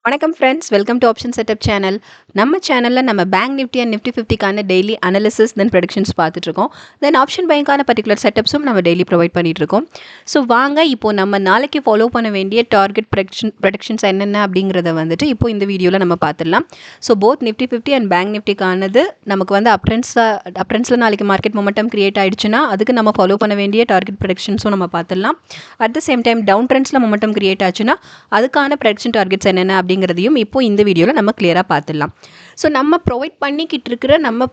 வணக்கம் friends, welcome to option setup channel. நம்ம சேனலில் நம்ம பேங்க் நிஃப்டி அண்ட் நிஃப்டி 50க்கான டெய்லி அனாலிசிஸ் தென் ப்ரெடிக்ஷன்ஸ் பார்த்துட்ருக்கோம். தென் ஆப்ஷன் பேங்க்கான பர்டிகுலர் செட்டப்ஸும் நம்ம டெய்லி ப்ரொவைட் பண்ணிகிட்ருக்கோம். ஸோ வாங்க இப்போது நம்ம நாளைக்கு ஃபாலோ பண்ண வேண்டிய டார்கெட் ப்ரெடிக்ஷன்ஸ் என்னென்ன அப்படிங்கிறத வந்துட்டு இப்போ இந்த வீடியோவில் நம்ம பார்த்துடலாம். So both Nifty 50 and bank நிஃப்டிக்கானது நமக்கு வந்து அப்ட்ரெண்ட்ஸில் நாளைக்கு மார்க்கெட் மொமெண்டம் கிரியேட் ஆகிடுச்சுன்னா அதுக்கு நம்ம ஃபாலோ பண்ண வேண்டிய டார்கெட் ப்ரெடிக்ஷன்ஸும் நம்ம பார்த்துடலாம். At the same time down ட்ரெண்ட்ஸில் மொமெண்டம் கிரியேட் ஆச்சுன்னா அதுக்கான ப்ரெடிக்ஷன் டார்கெட்ஸ் என்னென்ன அப்படிங்கிறதையும் இப்போ இந்த வீடியோவில் நம்ம கிளியராக பார்த்துடலாம். ஸோ நம்ம ப்ரொவைட் பண்ணிக்கிட்டு இருக்கிற நம்ம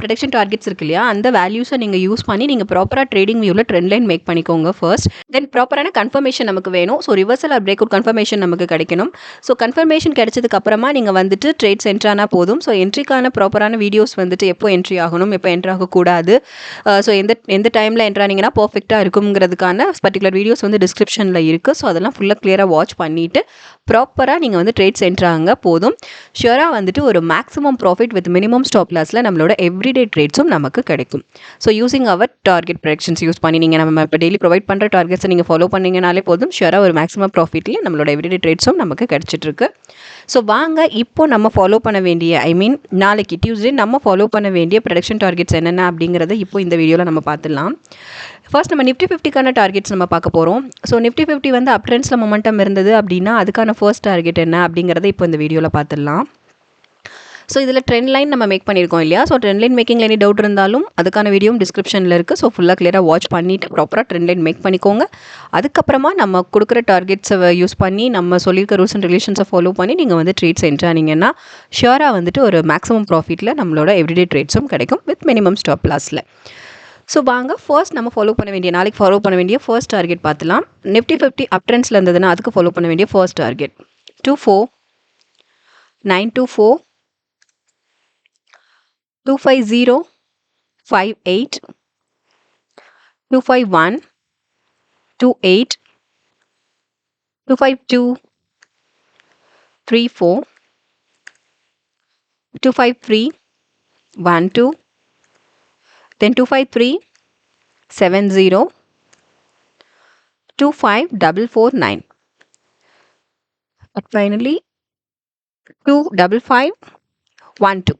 ப்ரொடக்ஷன் டார்கெட்ஸ் இருக்கு இல்லையா, அந்த வேல்யூஸை நீங்கள் யூஸ் பண்ணி நீங்கள் ப்ராப்பராக ட்ரேடிங் வியூவில் ட்ரெண்ட் லைன் மேக் பண்ணிக்கோங்க ஃபர்ஸ்ட். தென் ப்ராப்பரான கன்ஃபர்மேஷன் நமக்கு வேணும். So reversal R break out confirmation நமக்கு கிடைக்கணும். ஸோ கன்ஃபர்மேஷன் கிடைச்சதுக்கு அப்புறமா நீங்கள் வந்துட்டு ட்ரேட்ஸ் என்ட்ரானா போதும். ஸோ என்ட்ரிக்கான ப்ராப்பரான வீடியோஸ் வந்துட்டு எப்போ என்ட்ரி ஆகணும், எப்போ என்ட்ரி ஆகக்கூடாது, ஸோ எந்த டைமில் என்ட்ரானிங்கன்னா பர்ஃபெக்டாக இருக்குங்கிறதுக்கான பர்டிகுலர் வீடியோஸ் வந்து டிஸ்கிரிப்ஷனில் இருக்குது. ஸோ அதெல்லாம் ஃபுல்லாக கிளியராக வாட்ச் பண்ணிவிட்டு ப்ராப்பராக நீங்கள் வந்து ட்ரேட்ஸ் என்ட்ராங்க போதும். ஷியராக வந்துட்டு ஒரு maximum profit with minimum stop லாஸில் நம்மளோட எவ்ரிடே ட்ரேட்ஸும் நமக்கு கிடைக்கும். So using our target predictions use பண்ணி நீங்கள் நம்ம இப்போ டெய்லி ப்ரொவைட் பண்ணுற டார்கெட்ஸை நீங்கள் ஃபாலோ பண்ணிங்கனாலே போதும். ஷியராக ஒரு மேக்ஸிமம் ப்ராஃபிட்லேயே நம்மளோட எவ்ரிடே ட்ரேட்ஸும் நமக்கு கிடச்சிட்ருக்கு. ஸோ வாங்க இப்போ நம்ம ஃபாலோ பண்ண வேண்டிய நாளைக்கு டியூஸ்டே நம்ம ஃபாலோ பண்ண வேண்டிய ப்ரெடிக்ஷன் டார்கெட்ஸ் என்னென்ன அப்படிங்கிறத இப்போ இந்த வீடியோவில் நம்ம பார்த்துடலாம். ஃபர்ஸ்ட் நம்ம நிஃப்டி 50க்கான டார்கெட்ஸ் நம்ம பார்க்க போகிறோம். ஸோ நிஃப்டி 50 வந்து அப் ட்ரெண்ட்ஸில் மொமெண்டம் இருந்தது அப்படின்னா அதுக்கான ஃபர்ஸ்ட் டார்கெட் என்ன அப்படிங்கிறத இப்போ இந்த வீடியோவில் பார்த்துடலாம். ஸோ இதில் ட்ரெண்ட் லைன் நம்ம மேக் பண்ணியிருக்கோம் இல்லையா. ஸோ ட்ரெண்ட் லைன் மேக்கிங்கில் எனி டவுட் இருந்தாலும் அதுக்கான வீடியோவும் டிஸ்கிரிப்ஷனில் இருக்குது. ஸோ ஃபுல்லாக கிளியராக வாட்ச் பண்ணிவிட்டு ப்ராப்பராக ட்ரெண்ட் லைன் மேக் பண்ணிக்கோங்க. அதுக்கப்புறமா நம்ம கொடுக்குற டார்கெட்ஸை யூஸ் பண்ணி நம்ம சொல்லியிருக்க ரூல்ஸ் அண்ட் ரெகுலேஷன்ஸை ஃபாலோ பண்ணி நீங்கள் வந்து ட்ரேட்ஸ் என்ட்ரானீங்கன்னா ஷியராக வந்துட்டு ஒரு மேக்ஸிமம் ப்ராஃபிட்டில் நம்மளோட எவ்ரிடே ட்ரேட்ஸும் கிடைக்கும் வித் மினிமம் ஸ்டாப் லாஸில். ஸோ வாங்க ஃபர்ஸ்ட் நம்ம ஃபாலோ பண்ண வேண்டிய நாளைக்கு ஃபாலோ பண்ண வேண்டிய ஃபர்ஸ்ட் டார்கெட் பார்த்துலாம். நிஃப்டி 50 அப் ட்ரெண்ட்ஸில் இருந்ததுன்னா அதுக்கு ஃபாலோ பண்ண வேண்டிய first target 24924 25058 251 28 252 34 253 12 then 253 70 25449 but finally 25512.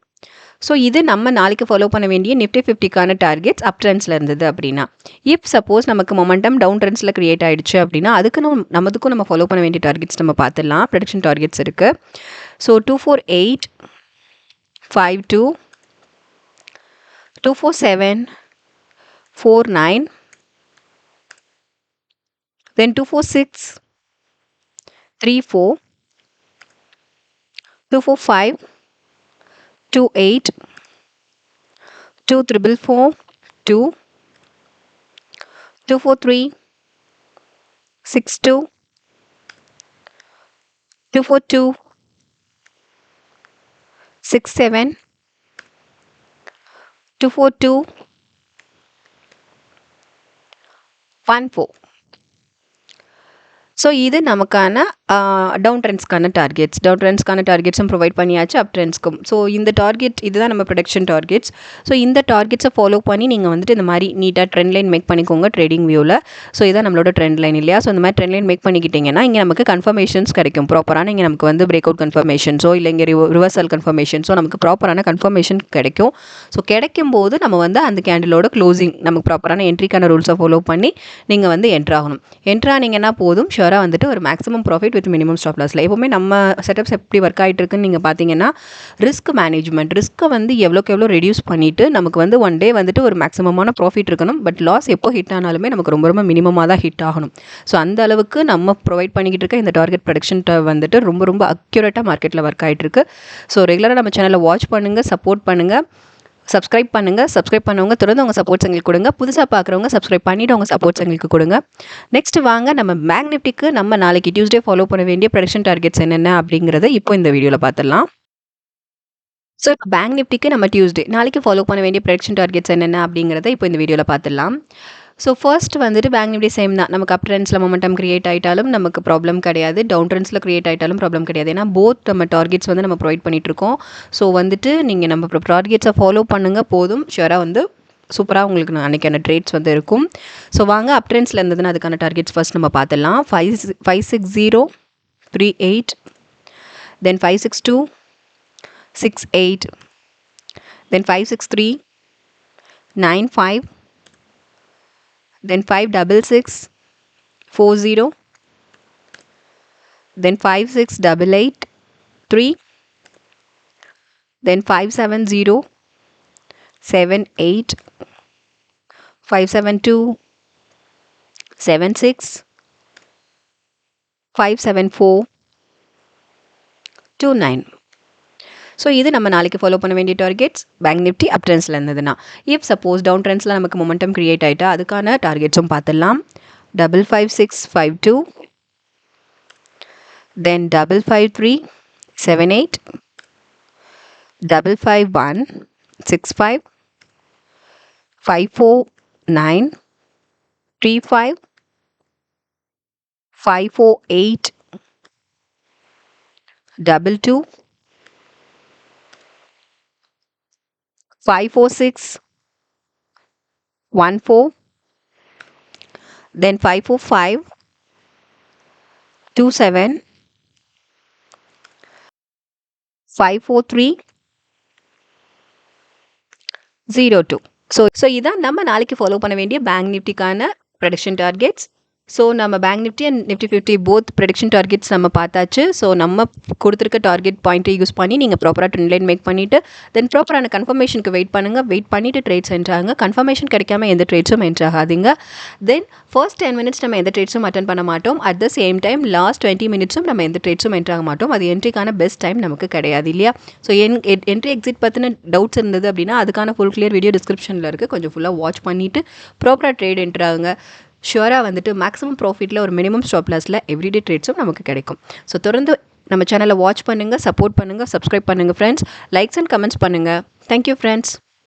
So இது நம்ம நாளைக்கு ஃபாலோ பண்ண வேண்டிய நிஃப்டி 50க்கான டார்கெட்ஸ் அப் ட்ரெண்ட்ஸில் இருந்தது அப்படின்னா. இப் சப்போஸ் நமக்கு மொமெண்டம் டவுன் ட்ரெண்ட்ஸில் கிரியேட் ஆகிடுச்சு அப்படின்னா அதுக்கு நமக்கும் நம்ம ஃபாலோ பண்ண வேண்டிய டார்கெட்ஸ் நம்ம பார்த்துடலாம். ப்ரெடிக்ஷன் டார்கெட்ஸ் இருக்குது. So 248 52 247 49 then 246 34 245 28 2444 2 243 62 242 67 242 14. ஸோ இது நமக்கான டவுன் ட்ரெண்ட்ஸ்க்கான டார்கெட்ஸும் ப்ரொவைட் பண்ணியாச்சு அப் ட்ரெண்ட்ஸ்க்கும். ஸோ இந்த டார்கெட் இதுதான் நம்ம ப்ரொடக்ஷன் டார்கெட்ஸ். ஸோ இந்த டார்கெட்ஸை ஃபாலோ பண்ணி நீங்கள் வந்துட்டு இந்த மாதிரி நீட்டாக ட்ரெண்ட் லைன் மேக் பண்ணிக்கோங்க ட்ரேடிங் வியூவில். ஸோ இதான் நம்மளோட ட்ரெண்ட் லைன் இல்லையா. ஸோ இந்த மாதிரி ட்ரெண்ட் லைன் மேக் பண்ணிக்கிட்டிங்கன்னா இங்கே நமக்கு கன்ஃபர்மேஷன்ஸ் கிடைக்கும். ப்ராப்பரான இங்கே நமக்கு வந்து பிரேக் அவுட் கன்ஃபர்மேஷன்ஸோ இல்லை இங்கே ரிவர்சல் கன்ஃபர்மேஷன்ஸோ நமக்கு ப்ராப்பரான கன்ஃபர்மேஷன் கிடைக்கும். ஸோ கிடைக்கும் போது நம்ம வந்து அந்த கேண்டிலோட க்ளோசிங் நமக்கு ப்ராப்பரான என்ட்ரிக்கான ரூல்ஸை ஃபாலோ பண்ணி நீங்கள் வந்து என்ட்ராகணும். என்ட்ரானீங்கன்னா போதும் ஷியராக வந்துட்டு ஒரு maximum profit with minimum stop லாஸில். எப்போவுமே நம்ம செட்டப்ஸ் எப்படி ஒர்க் ஆகிட்டு இருக்குன்னு நீங்கள் பார்த்தீங்கன்னா ரிஸ்க் மேனேஜ்மெண்ட், ரிஸ்க்கை வந்து எவ்வளோக்கு எவ்வளோ ரெடியூஸ் பண்ணிவிட்டு நமக்கு வந்து ஒன் டே வந்துட்டு ஒரு மேக்ஸிமமான ப்ராஃபிட் இருக்கணும். பட் லாஸ் எப்போ ஹிட் ஆனாலுமே நமக்கு ரொம்ப ரொம்ப மினிமமாக தான் ஹிட் ஆகணும். ஸோ அந்த அளவுக்கு நம்ம ப்ரொவைட் பண்ணிக்கிட்டு இருக்க இந்த டார்கெட் ப்ரெடிக்ஷன் வந்துட்டு ரொம்ப ரொம்ப அக்யூரேட்டாக மார்க்கெட்டில் ஒர்க் ஆகிட்டு இருக்கு. ஸோ ரெகுலராக நம்ம சேனலை வாட்ச் பண்ணுங்கள், சப்போர்ட் பண்ணுங்கள், சப்ஸ்கிரைப் பண்ணுங்கள். சப்ஸ்கிரைப் பண்ணவங்க தொடர்ந்து உங்கள் சப்போர்ட்ஸ் எங்களுக்கு கொடுங்க. புதுசாக பார்க்குறவங்க சப்ஸ்கிரைப் பண்ணிவிட்டு உங்கள் சப்போர்ட்ஸ் எங்களுக்கு கொடுங்க. நெக்ஸ்ட் வாங்க நம்ம பேங்க் நிஃப்டிக்கு நம்ம நாளைக்கு டியூஸ்டே ஃபாலோ பண்ண வேண்டிய ப்ரெடிக்ஷன் டார்கெட்ஸ் என்னென்ன அப்படிங்கிறத இப்போ இந்த வீடியோவில் பார்த்துடலாம். ஸோ பேங்க் நிஃப்டிக்கு நம்ம டியூஸ்டே நாளைக்கு ஃபாலோ பண்ண வேண்டிய ப்ரெடிக்ஷன் டார்கெட்ஸ் என்னென்ன அப்படிங்கிறத இப்போ இந்த வீடியோவில் பார்த்துடலாம். ஸோ ஃபர்ஸ்ட் வந்துட்டு பேங்க் நிஃப்டி சேம் தான். நமக்கு அப் ட்ரெண்ட்ஸில் மொமெண்டம் கிரியேட் ஆகிட்டாலும் நமக்கு ப்ராப்ளம் கிடையாது, டவுன் ட்ரெண்ட்ஸில் கிரியேட் ஆகிட்டாலும் ப்ராப்ளம் கிடையாது. ஏன்னா போத் நம்ம டார்கெட்ஸ் வந்து நம்ம ப்ரொவைட் பண்ணிகிட்ருக்கோம். ஸோ வந்துட்டு நீங்கள் நம்ம டார்கெட்ஸை ஃபாலோ பண்ணுங்கள் போதும், ஷுவராக வந்து சூப்பராக உங்களுக்கு அன்றைக்கான ட்ரேட்ஸ் வந்து இருக்கும். ஸோ வாங்க அப் ட்ரெண்ட்ஸில் இருந்ததுன்னா அதுக்கான டார்கெட்ஸ் ஃபர்ஸ்ட் நம்ம பார்த்துடலாம். 56038, தென் 562 68, then 563 95, then 566 40, then 5688 3, then 570 78, 572 76, 574 29. So இது நம்ம நாளைக்கு ஃபாலோ பண்ண வேண்டிய டார்கெட்ஸ் பேங்க் நிஃப்டி அப் ட்ரெண்ட்ஸில் இருந்ததுன்னா. இஃப் சப்போஸ் டவுன் ட்ரெண்ட்ஸில் நமக்கு மொமெண்டம் கிரியேட் ஆகிட்டா அதுக்கான டார்கெட்ஸும் பார்த்துடலாம். 55652, தென் 55378, 55165, 549 35, 548 22, 546 14, then 545 27, 543 02. ஸோ இதான் நம்ம நாளைக்கு ஃபாலோ பண்ண வேண்டிய பேங்க் நிஃப்டிக்கான ப்ரெடிக்ஷன் டார்கெட்ஸ். ஸோ நம்ம bank Nifty and Nifty 50 both prediction targets நம்ம பார்த்தாச்சு. ஸோ நம்ம கொடுத்துருக்க டார்கெட் பாயிண்ட்டை யூஸ் பண்ணி நீங்கள் ப்ராப்பராக ட்ரெண்ட் லைன் மேக் பண்ணிவிட்டு தென் ப்ராப்பரான கன்ஃபர்மேஷனுக்கு வெயிட் பண்ணுங்கள். வெயிட் பண்ணிவிட்டு ட்ரேட்ஸ் என்ட்ராங்க. கன்ஃபர்மேஷன் கிடைக்காம எந்த ட்ரேட்ஸும் என்ட்ரு ஆகாதீங்க. தென் ஃபர்ஸ்ட் 10 minutes நம்ம எந்த ட்ரேட்ஸும் அட்டன் பண்ண மாட்டோம். At the same time last 20 minutesம் நம்ம எந்த ட்ரேட்ஸும் என்ட்ராக மாட்டோம். அது என்ட்ரிக்கான பெஸ்ட் டைம் நமக்கு கிடையாது இல்லையா? ஸோ என்ட்ரி எக்ஸிட் பற்றின டவுட்ஸ் இருந்தது அப்படின்னா அதுக்கான ஃபுல் கிளியர் வீடியோ டிஸ்கிரிப்ஷனில் இருக்குது. கொஞ்சம் ஃபுல்லாக வாட்ச் பண்ணிவிட்டு ப்ராப்பராக ட்ரேட் என்ட்ராங்க. ஷுவராக வந்துட்டு மேக்ஸிமம் ப்ராஃபிட்டில் ஒரு மினிமம் ஸ்டாப் லாஸில் எவ்ரிடே ட்ரேட்ஸும் நமக்கு கிடைக்கும். ஸோ தொடர்ந்து நம்ம சேனலை வாட்ச் பண்ணுங்கள், சப்போர்ட் பண்ணுங்கள், சப்ஸ்கிரைப் பண்ணுங்கள் ஃப்ரெண்ட்ஸ். லைக்ஸ் அண்ட் கமெண்ட்ஸ் பண்ணுங்கள். Thank you friends.